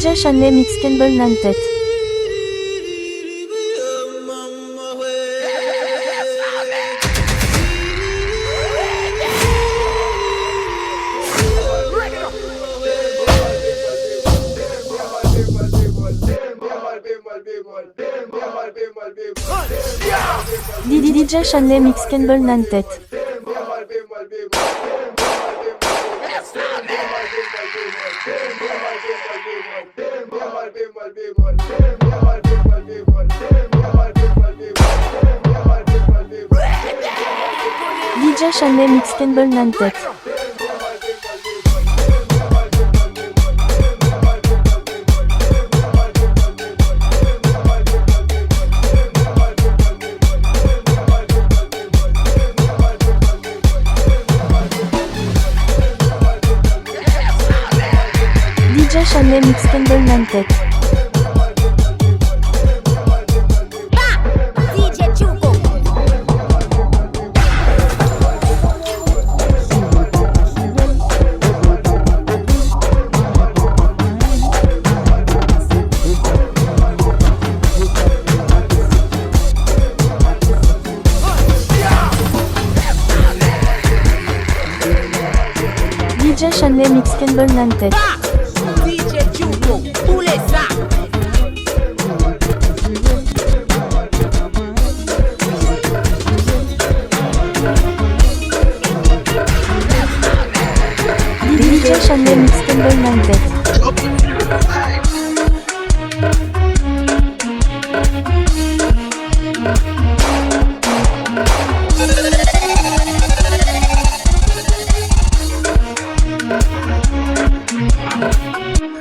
DJ Chanley Mix Campbell Nantet. DJ Chanley Mix Campbell Nantet. DJ Chanley Mix Campbell Nantet. DJ Chanley Mix Campbell Nantet. DJ Chanley Mix Campbell Nantet. DJ Jugo, tous les sacs. DJ Chanley Mix Campbell Nantet.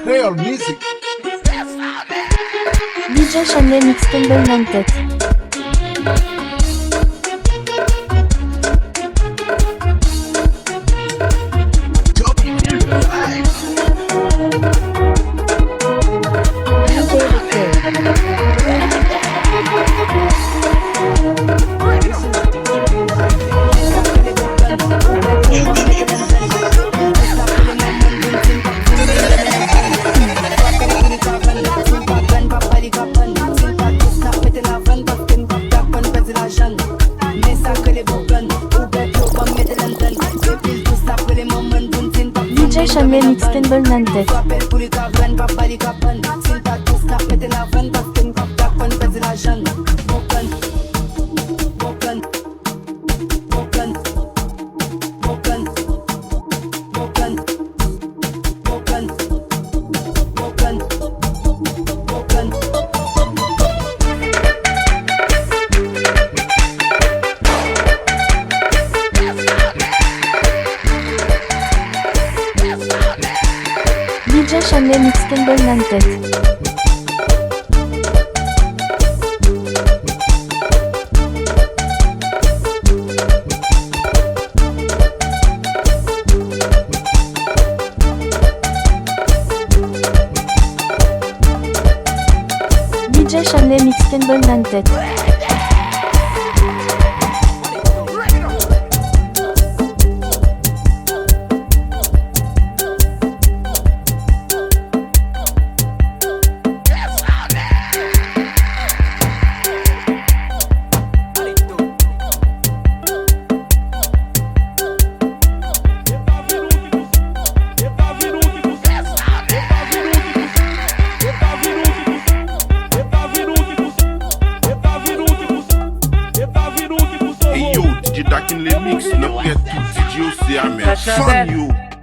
Real music. DJ Chanley Mix Campbell Nantet. DJ Chanley Mix Campbell Nantet. DJ Chanley Mix Campbell Nantet. DJ Chanley Mix Campbell Nantet.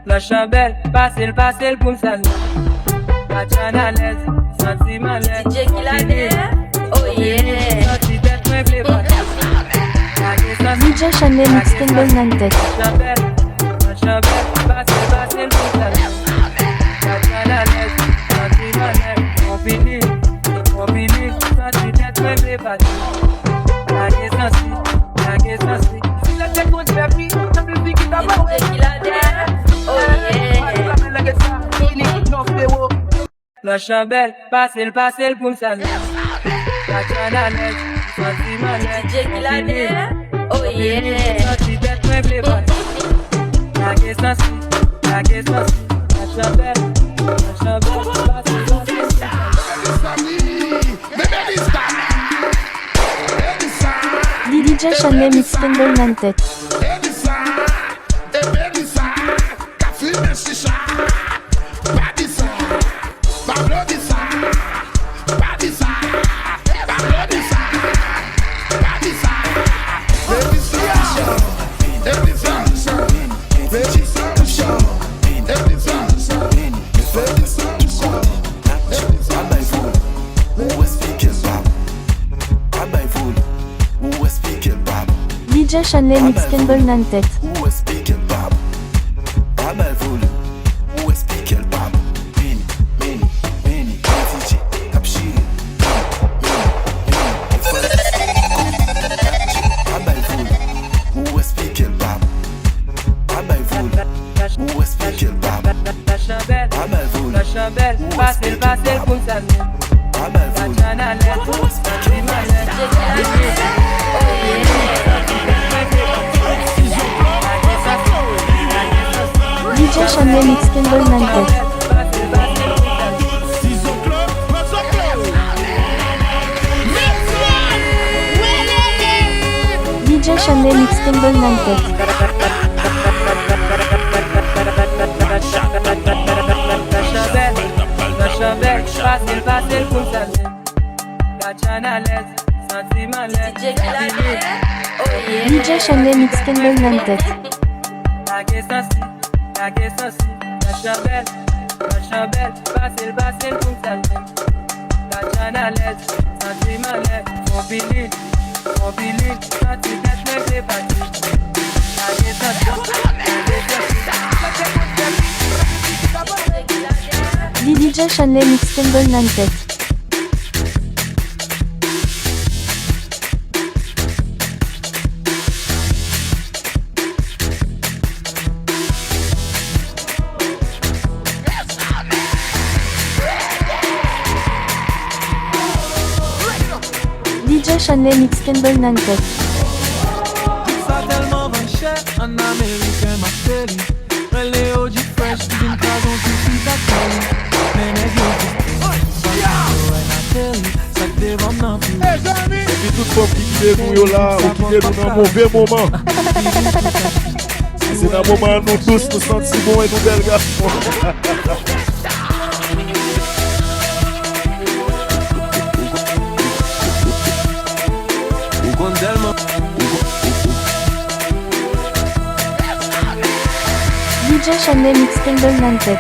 La chabelle, passe le pour me saluer. La chanalaise, sentimentaire. DJ Kilader, oh yeah. DJ Chanley Mix Campbell Nantet. La chabelle, passe le pour me saluer. La chanalaise, sentimentaire. On finit, sentimentaire, même les bâtis. La question si. Si la tête qu'on fait pris, ça me dit qu'il t'a pas. DJ Kilader, oh yeah. La chabelle, passe le pour me saluer. La chanalaise, sentimentaire. DJ Kilader, oh yeah. Sentimentaire, même les bâtis. La question si. La chabelle, passe le DJ Chanel Mix Campbell Nantet. DJ Chanel Mix Campbell Nantet. La chandelle, passez comme ça vient. La chanalette, DJ Chanel Mix Campbell Nantet. DJ Chanel Mix Campbell Nantet. La chandelle, passez comme ça vient. La chanalette, sentimentale. DJ Chanel Mix Campbell Nantet. La question si, la chandelle, passez comme ça vient. La chanalette, sentimentale. Mon pilule, sentimentale, mais c'est pas tout. La question DJ Chanel Mix Campbell Nantet. DJ Chanel Mix Campbell Nantet. Ça tellement va cher en américain ma série. Relais au du fresh, d'une façon qui suit ta télé. Mais les ça te dévore non plus. Et puis tout le monde qui quitte nous là, ou qui quitte nous dans un mauvais moment. C'est dans le moment où nous tous nous sentons si bons et nous belles garçons. DJ Chanel Mix Campbell Nantet.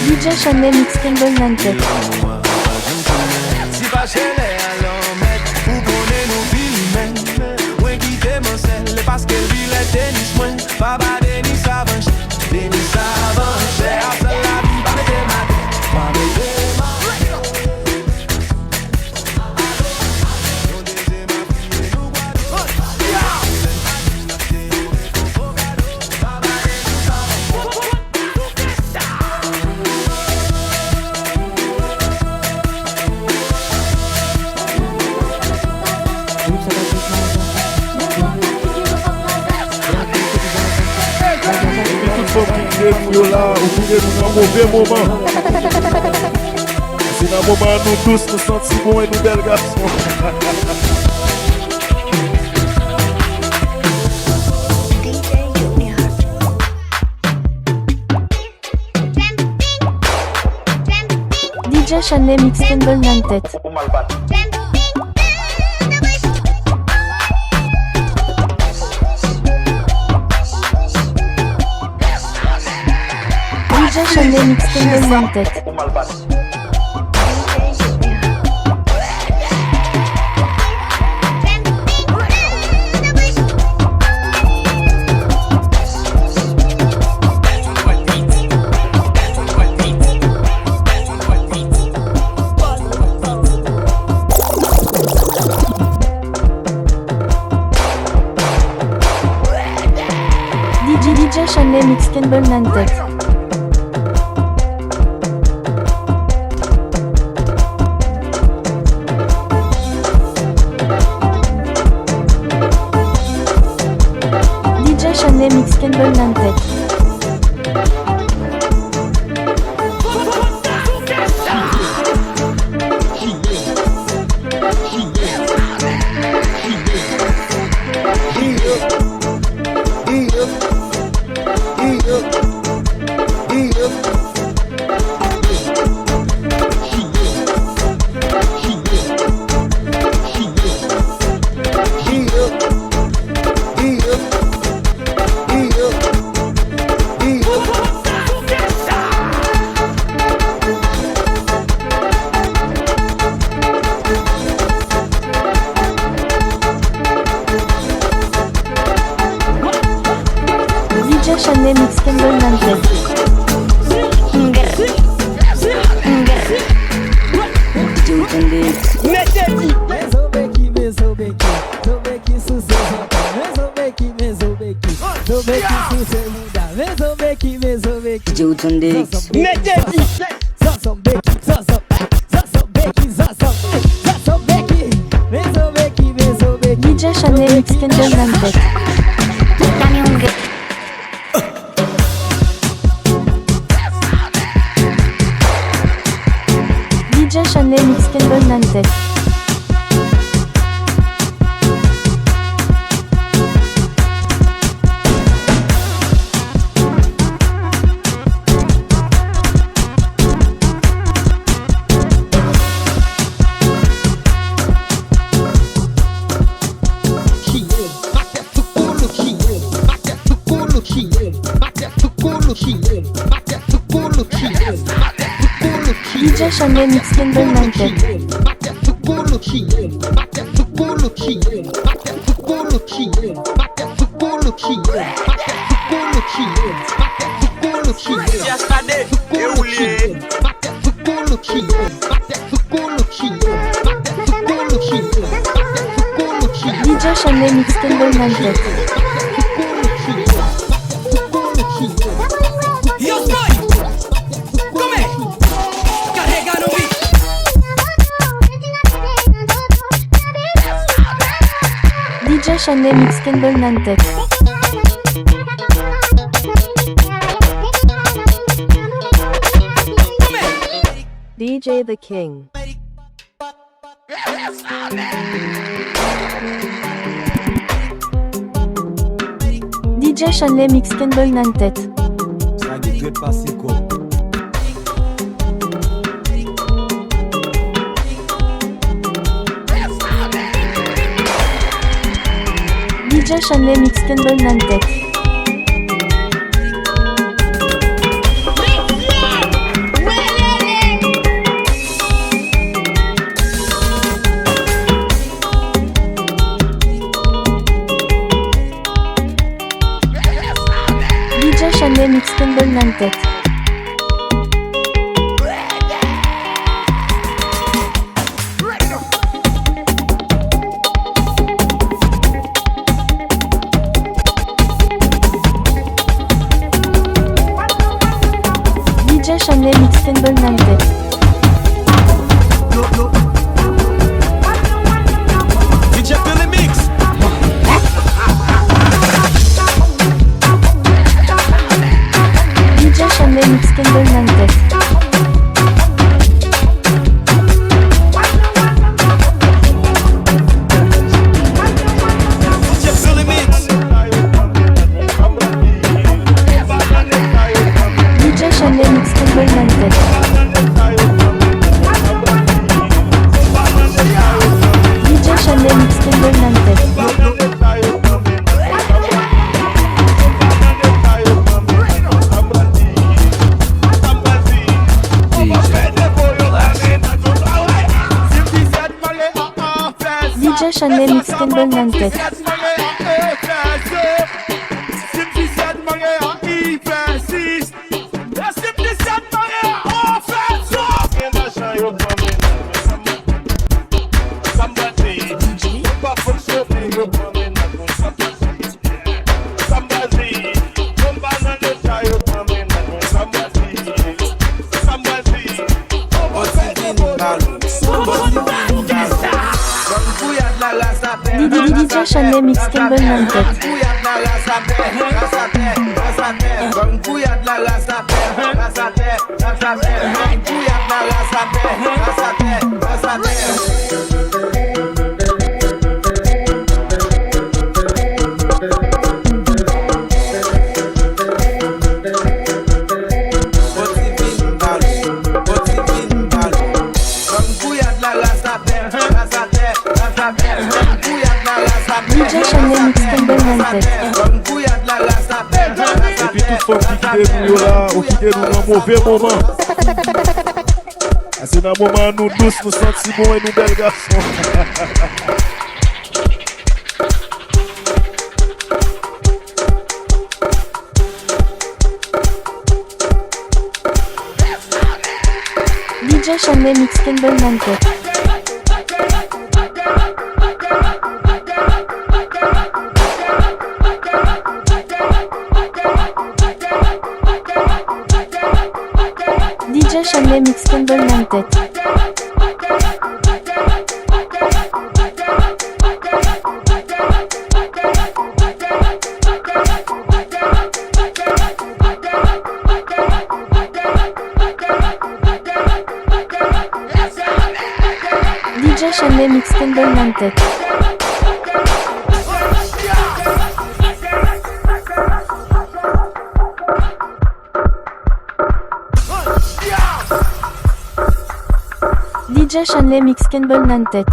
DJ Chanel Mix Campbell Nantet. Si pas chez les allomettes, pour qu'on ait nos filles, ouais, qui t'émoncelle, parce qu'elle vit les tennis, moi, papa Denis Savage, à cela, pas de ma tête, pas de ma Nous là, ou qui quitte nous dans un mauvais moment. C'est dans le moment où nous tous nous sentons si bons et nous belles garçons. DJ Chanel Mix Campbell Nantet. DJ Chanel Mix Campbell Nantet. DJ Chanel Mix Campbell Nantet. Campbell Nantet. DJ Chanel Mix Campbell Nantet. DJ Chanel Mix Campbell Nantet. DJ Chanel Mix Campbell Nantet. DJ Chanel Mix Campbell Nantet. DJ Chanel Mix Campbell Nantet. DJ Chanel Mix Campbell Nantet. DJ The King. DJ Chanel Mix Campbell Nantet. DJ Chanel Mix Campbell Nantet. DJ Chanel Mix Campbell Nantet. DJ Chanel Mix Campbell Nantet. DJ Philly Mix. DJ Chanel Mix Campbell Nantet. DJ Philly Mix. DJ Chanel Mix Campbell Nantet. DJ Chanel Mix Campbell Nantet. DJ Chanel Mix Campbell Nantet. Somebody DJ Chanel Mix Campbell Nantet. DJ Chanel Mix Campbell Nantet. Et puis tout faut quitter nous là, ou quitter nous dans un mauvais moment. C'est dans un moment nous douces, nous sentons bons et nous belles garçons. DJ Chanel Mix Campbell Nantet. DJ Chanel Mix Campbell Nantet. DJ Chanel Mix Campbell Nantet. DJ Chanel Mix Campbell Nantet.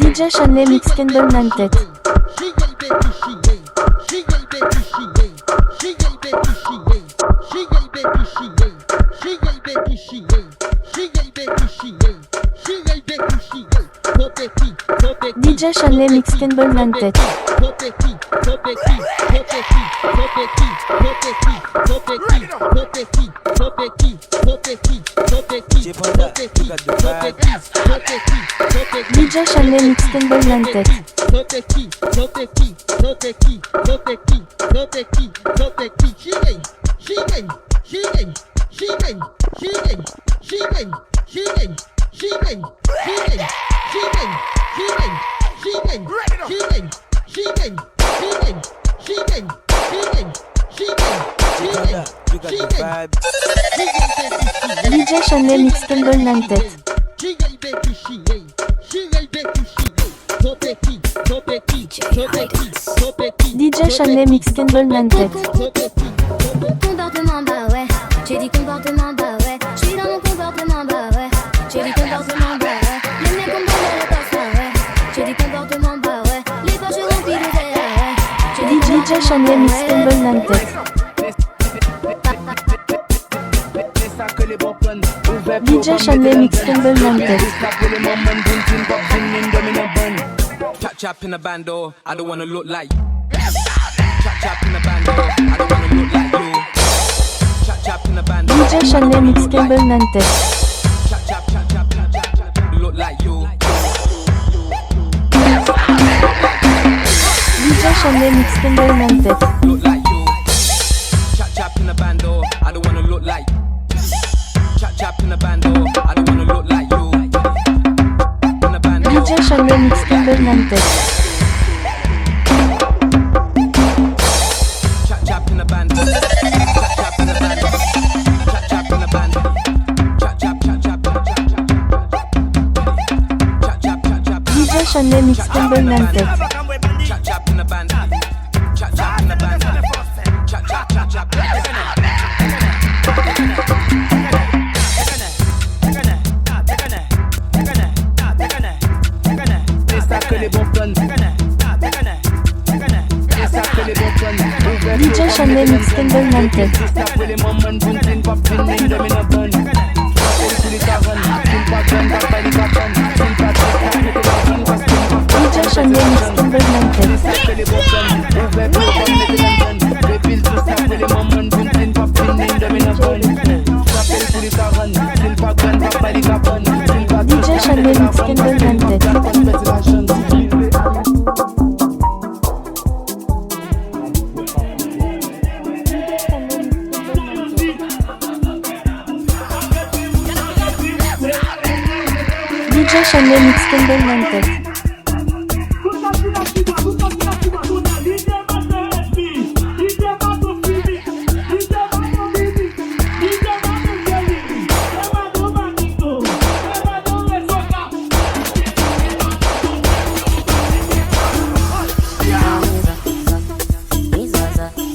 DJ Chanel Mix Campbell Nantet. DJ Chanel Mix Campbell Nantet. DJ Chanel Mix Campbell Nantet. DJ Chanel Mix Campbell Nantet. DJ Chanel Mix Campbell Nantet. Comportement bah ouais, j'ai dit comportement bah ouais, je suis dans mon comportement bah ouais, j'ai dit comportement bah ouais, les mecs ont besoin de passe bah ouais, j'ai dit comportement bah ouais, les poches remplies de verre ouais, DJ Chanel Mix Campbell Nantet. DJ Chanel Mix Campbell Nantet. Chap chap in the bando, I don't wanna look like you. Chap chap in the bando, I don't wanna look like you. Chap chap in the bando. DJ Chanel Mix Campbell Nantet. Chap chap chap chap chap chap chap. Look like you. DJ Chanel Mix Campbell Nantet. Look like you. Chap chap in the bando, I don't wanna look like. Chap chap in the bando, I don't wanna look like you. In the bando. DJ Chanel Mix Campbell Nantet. Chap chap in the bando. Chap chap in the bando. Chap chap in the bando. Chap chap chap chap chap chap. Chap chap chap chap. DJ Chanel Mix Campbell Nantet. Chap chap in the bando. Chap chap in the bando. Chap chap chap chap. DJ Chanel Mix Campbell Nantet. DJ Chanel Mix Campbell Nantet. DJ Chanel Mix Campbell Nantet. DJ Chanel Mix Campbell Nantet.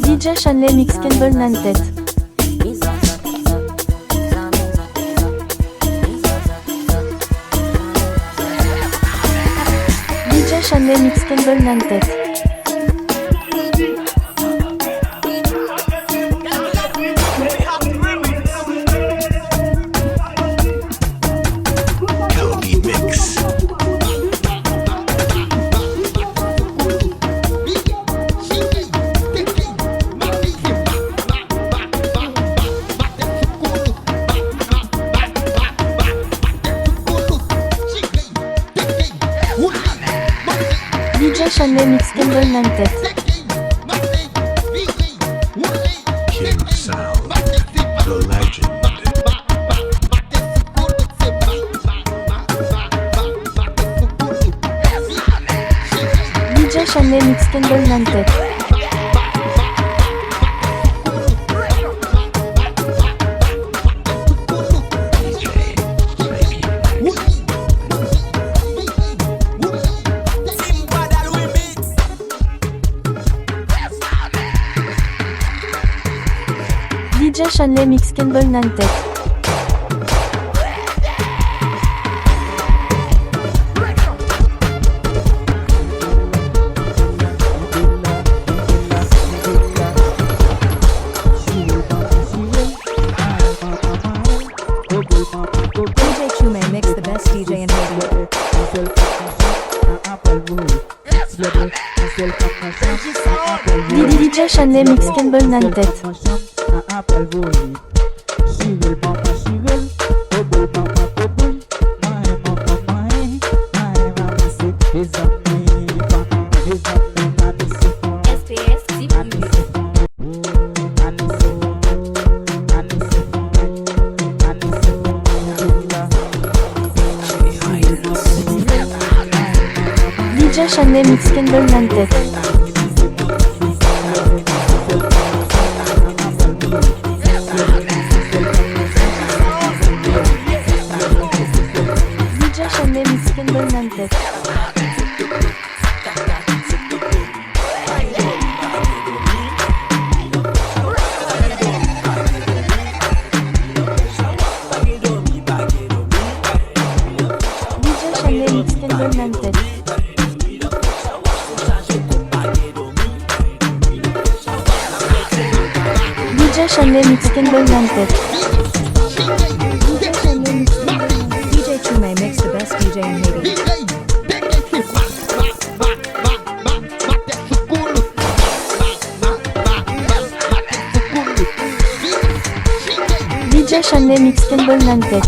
DJ Chanel Mix Campbell Nantet. DJ Chanel Mix Campbell Nantet. DJ Chanel Mix Campbell Nantet. King Sound, the legend. DJ Chanel Mix Campbell Nantet. DJ Chanel Mix Campbell Nantet. DJ Chume mix the best DJ in radio. DJ Chanel Mix Campbell Nantet. SPS, zip DJ Chanel Mix Campbell Nantet. DJ Chanel Mix Campbell Nantet. DJ Chanel Mix Campbell Nantet. DJ Chanel Mix Campbell Nantet. DJ Chume mix the best DJ in radio. DJ Chanel Mix Campbell Nantet.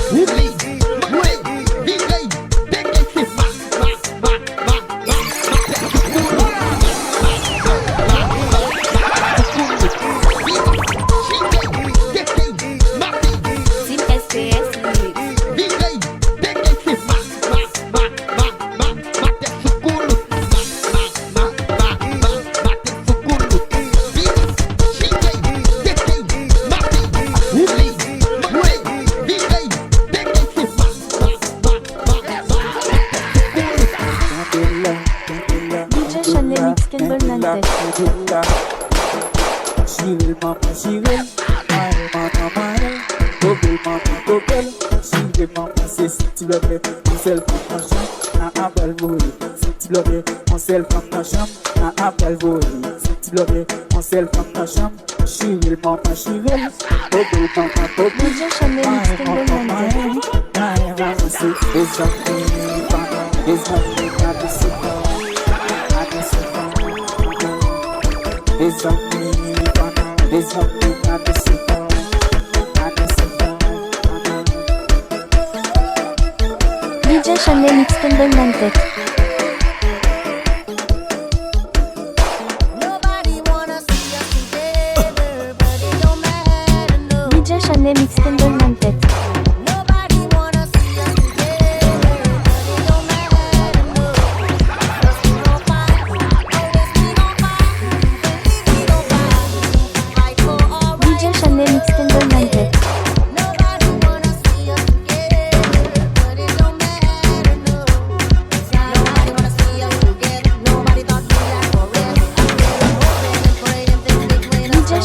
zip SPS, DJ Chanel Mix Campbell Nantet. DJ Chanel Mix Campbell Nantet. DJ Chanel Mix Campbell Nantet. DJ Chanel Mix Campbell Nantet.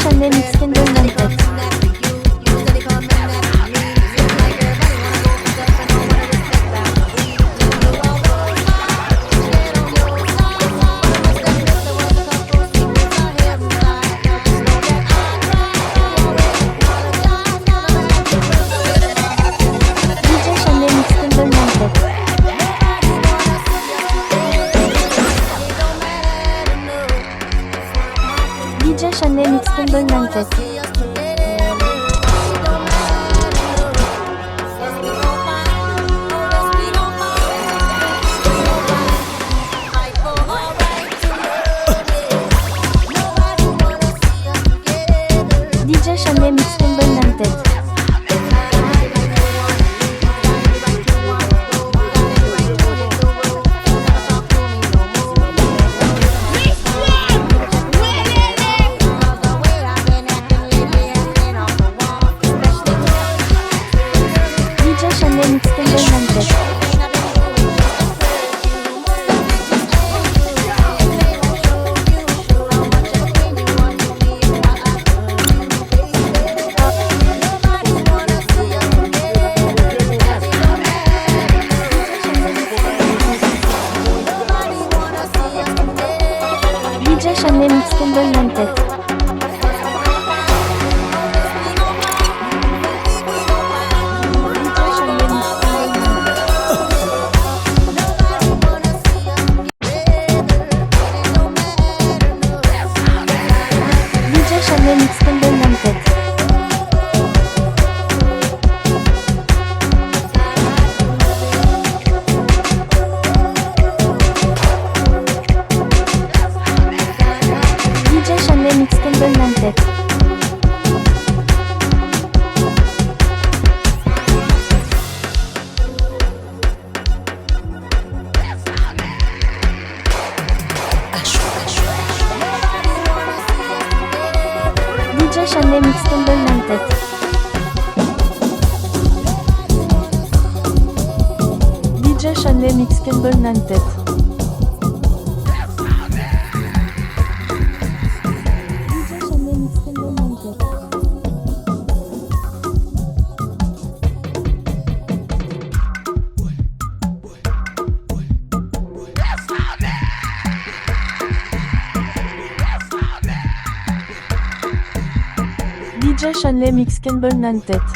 Chanel Mix Kendall Nantet. DJ Chanel Mix Kendall Nantet. DJ Chanel Mix Kendall Nantet. DJ Chanel Mix Kendall Nantet. DJ Chanel Mix Kendall Nantet. DJ Chanel Mix Kendall Nantet. DJ Chanel Mix Kendall Nantet. DJ Chanel Mix Kendall Nantet. DJ Chanel Mix Kendall Nantet.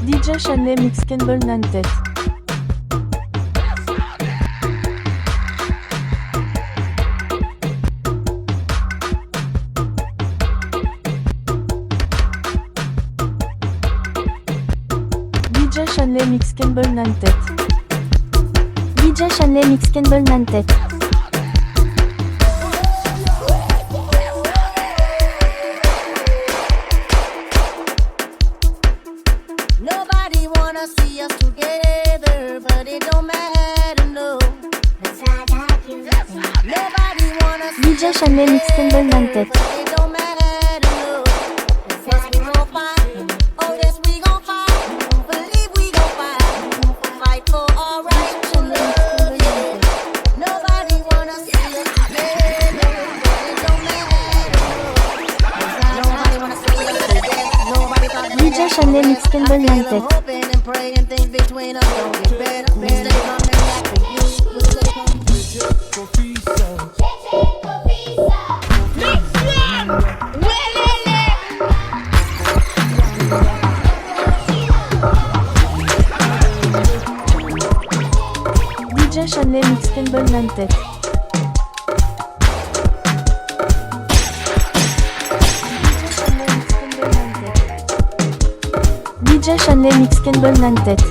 DJ Chanel Mix Kendall Nantet. DJ Chanel Mix Kendall Nantet. DJ Chanel Mix Kendall Nantet. Nobody wanna see us together, but it don't matter, no. Nobody wanna see DJ Chanel Mix Kendall Nantet. but it don't matter, no. Yes, we gon' fight. Oh, yes, we gon' fight. Believe we gon' fight. Fight for our rights and love, yeah. Nobody wanna see us together, but it don't matter, no. Nobody wanna see us together. Nobody talking DJ Chanel Mix Kendall Nantet. hoping and praying things between us don't get better. We stay coming back for you. We stay coming. DJ Chanel Mix Kendall Nantet. DJ Chanel Mix Kendall Nantet.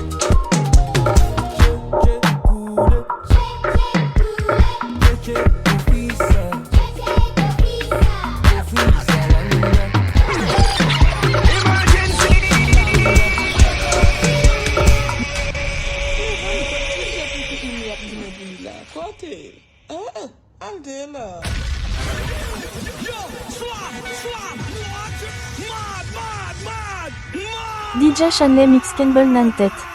shit. I'm dead now. DJ Shanley Mix Campbell Nantet.